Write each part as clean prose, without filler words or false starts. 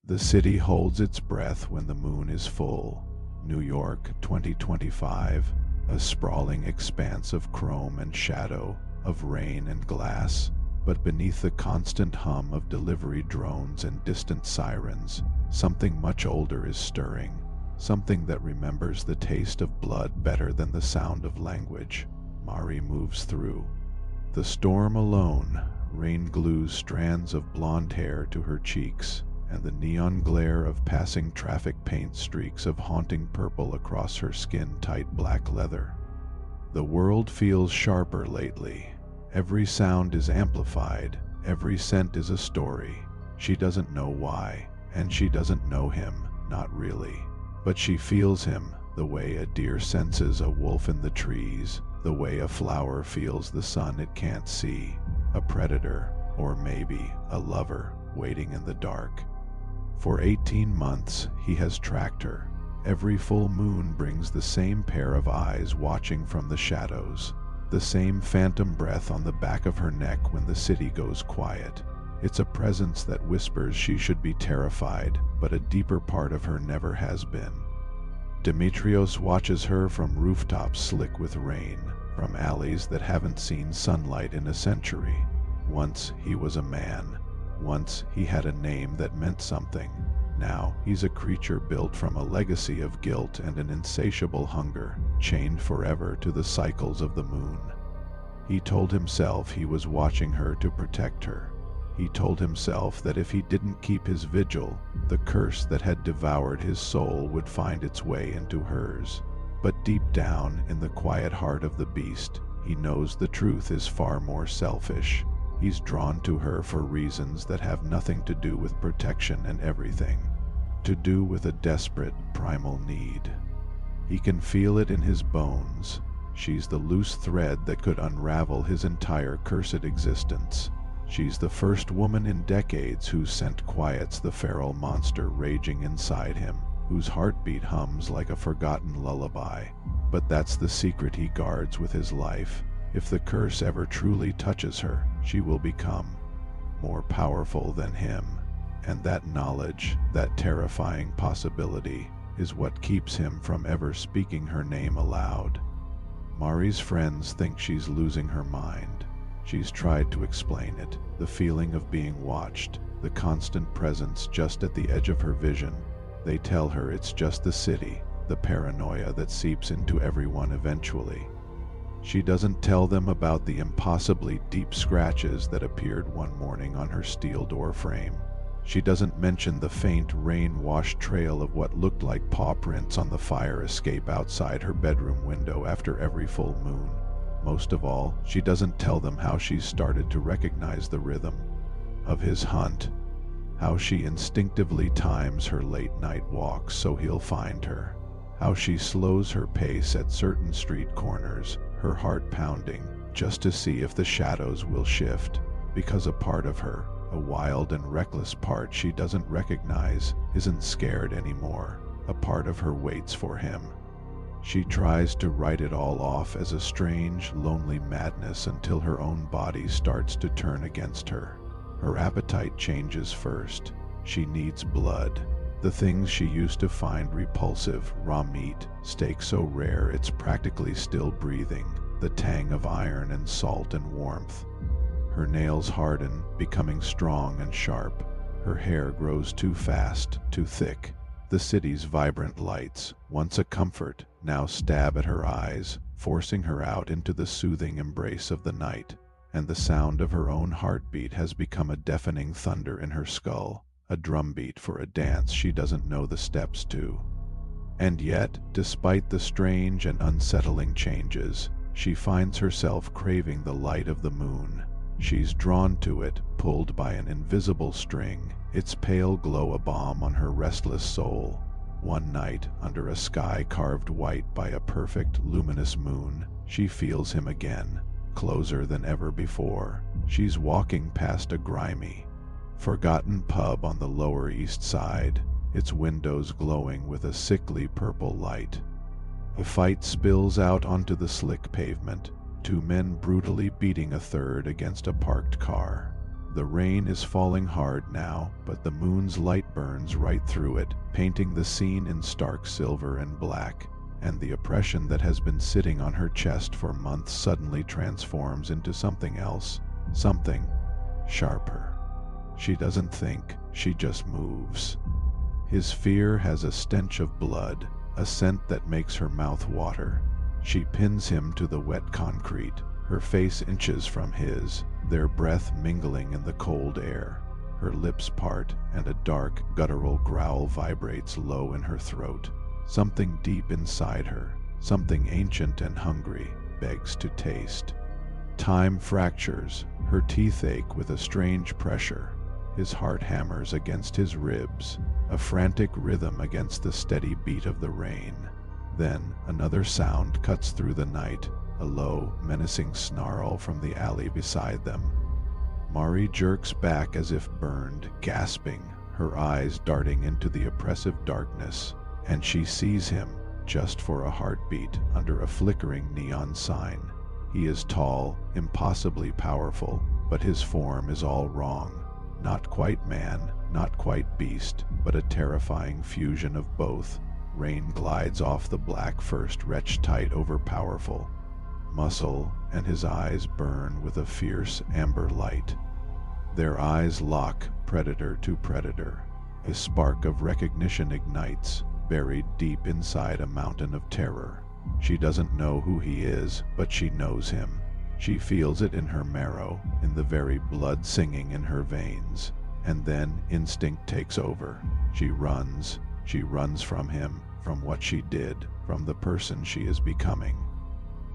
The city holds its breath when the moon is full. New York, 2025, a sprawling expanse of chrome and shadow, of rain and glass. But beneath the constant hum of delivery drones and distant sirens, something much older is stirring, something that remembers the taste of blood better than the sound of language. Mari moves through. The storm alone, rain glues strands of blonde hair to her cheeks, and the neon glare of passing traffic paints streaks of haunting purple across her skin-tight black leather. The world feels sharper lately. Every sound is amplified, every scent is a story. She doesn't know why, and she doesn't know him, not really. But she feels him, the way a deer senses a wolf in the trees, the way a flower feels the sun it can't see, a predator, or maybe a lover, waiting in the dark. For 18 months, he has tracked her. Every full moon brings the same pair of eyes watching from the shadows, the same phantom breath on the back of her neck when the city goes quiet. It's a presence that whispers she should be terrified, but a deeper part of her never has been. Demitrios watches her from rooftops slick with rain, from alleys that haven't seen sunlight in a century. Once he was a man. Once he had a name that meant something. Now he's a creature built from a legacy of guilt and an insatiable hunger, chained forever to the cycles of the moon. He told himself he was watching her to protect her. He told himself that if he didn't keep his vigil, the curse that had devoured his soul would find its way into hers. But deep down, in the quiet heart of the beast, he knows the truth is far more selfish. He's drawn to her for reasons that have nothing to do with protection and everything to do with a desperate, primal need. He can feel it in his bones. She's the loose thread that could unravel his entire cursed existence. She's the first woman in decades whose scent quiets the feral monster raging inside him, whose heartbeat hums like a forgotten lullaby. But that's the secret he guards with his life. If the curse ever truly touches her, she will become more powerful than him. And that knowledge, that terrifying possibility, is what keeps him from ever speaking her name aloud. Mari's friends think she's losing her mind. She's tried to explain it, the feeling of being watched, the constant presence just at the edge of her vision. They tell her it's just the city, the paranoia that seeps into everyone eventually. She doesn't tell them about the impossibly deep scratches that appeared one morning on her steel door frame. She doesn't mention the faint, rain-washed trail of what looked like paw prints on the fire escape outside her bedroom window after every full moon. Most of all, she doesn't tell them how she's started to recognize the rhythm of his hunt, how she instinctively times her late-night walks so he'll find her, how she slows her pace at certain street corners, her heart pounding, just to see if the shadows will shift, because a part of her, a wild and reckless part she doesn't recognize, isn't scared anymore. A part of her waits for him. She tries to write it all off as a strange, lonely madness until her own body starts to turn against her. Her appetite changes first. She needs blood. The things she used to find repulsive, raw meat, steak so rare it's practically still breathing, the tang of iron and salt and warmth. Her nails harden, becoming strong and sharp. Her hair grows too fast, too thick. The city's vibrant lights, once a comfort, now stab at her eyes, forcing her out into the soothing embrace of the night. And the sound of her own heartbeat has become a deafening thunder in her skull, a drumbeat for a dance she doesn't know the steps to. And yet, despite the strange and unsettling changes, she finds herself craving the light of the moon. She's drawn to it, pulled by an invisible string, its pale glow a balm on her restless soul. One night, under a sky carved white by a perfect, luminous moon, she feels him again, closer than ever before. She's walking past a grimy, forgotten pub on the Lower East Side, its windows glowing with a sickly purple light. The fight spills out onto the slick pavement, two men brutally beating a third against a parked car. The rain is falling hard now, but the moon's light burns right through it, painting the scene in stark silver and black, and the oppression that has been sitting on her chest for months suddenly transforms into something else, something sharper. She doesn't think, she just moves. His fear has a stench of blood, a scent that makes her mouth water. She pins him to the wet concrete, her face inches from his, their breath mingling in the cold air. Her lips part, and a dark, guttural growl vibrates low in her throat. Something deep inside her, something ancient and hungry, begs to taste. Time fractures, her teeth ache with a strange pressure. His heart hammers against his ribs, a frantic rhythm against the steady beat of the rain. Then another sound cuts through the night, a low, menacing snarl from the alley beside them. Mari jerks back as if burned, gasping, her eyes darting into the oppressive darkness, and she sees him, just for a heartbeat, under a flickering neon sign. He is tall, impossibly powerful, but his form is all wrong. Not quite man, not quite beast, but a terrifying fusion of both. Rain glides off the black first, wretched tight over powerful muscle, and his eyes burn with a fierce amber light. Their eyes lock, predator to predator. A spark of recognition ignites, buried deep inside a mountain of terror. She doesn't know who he is, but she knows him. She feels it in her marrow, in the very blood singing in her veins. And then instinct takes over. She runs from him, from what she did, from the person she is becoming.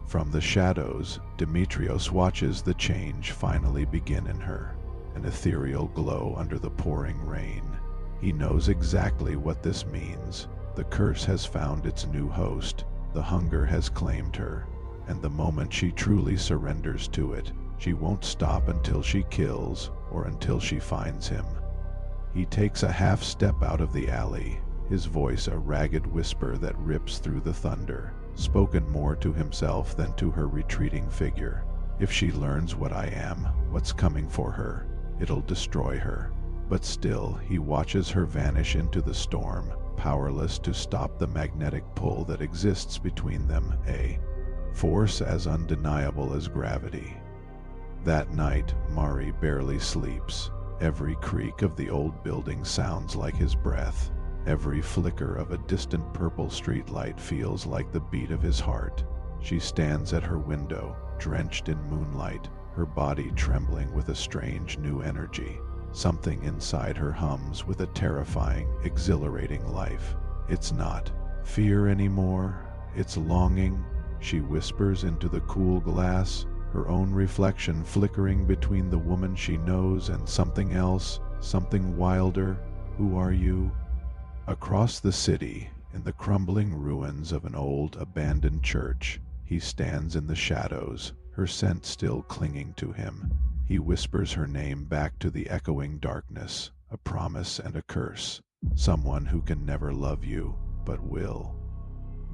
From the shadows, Demitrios watches the change finally begin in her, an ethereal glow under the pouring rain. He knows exactly what this means. The curse has found its new host, the hunger has claimed her, and the moment she truly surrenders to it, she won't stop until she kills or until she finds him. He takes a half step out of the alley, his voice a ragged whisper that rips through the thunder, spoken more to himself than to her retreating figure. If she learns what I am, what's coming for her, it'll destroy her. But still, he watches her vanish into the storm, powerless to stop the magnetic pull that exists between them, a force as undeniable as gravity. That night, Mari barely sleeps. Every creak of the old building sounds like his breath. Every flicker of a distant purple streetlight feels like the beat of his heart. She stands at her window, drenched in moonlight, her body trembling with a strange new energy. Something inside her hums with a terrifying, exhilarating life. It's not fear anymore, it's longing. She whispers into the cool glass, her own reflection flickering between the woman she knows and something else, something wilder. Who are you? Across the city, in the crumbling ruins of an old, abandoned church, he stands in the shadows, her scent still clinging to him. He whispers her name back to the echoing darkness, a promise and a curse. Someone who can never love you, but will.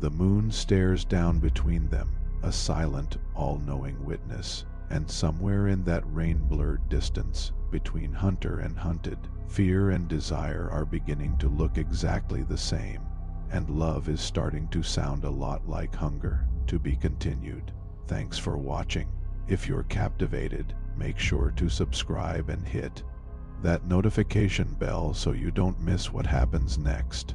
The moon stares down between them, a silent, all-knowing witness, and somewhere in that rain-blurred distance, between hunter and hunted, fear and desire are beginning to look exactly the same, and love is starting to sound a lot like hunger. To be continued. Thanks for watching. If you're captivated, make sure to subscribe and hit that notification bell so you don't miss what happens next.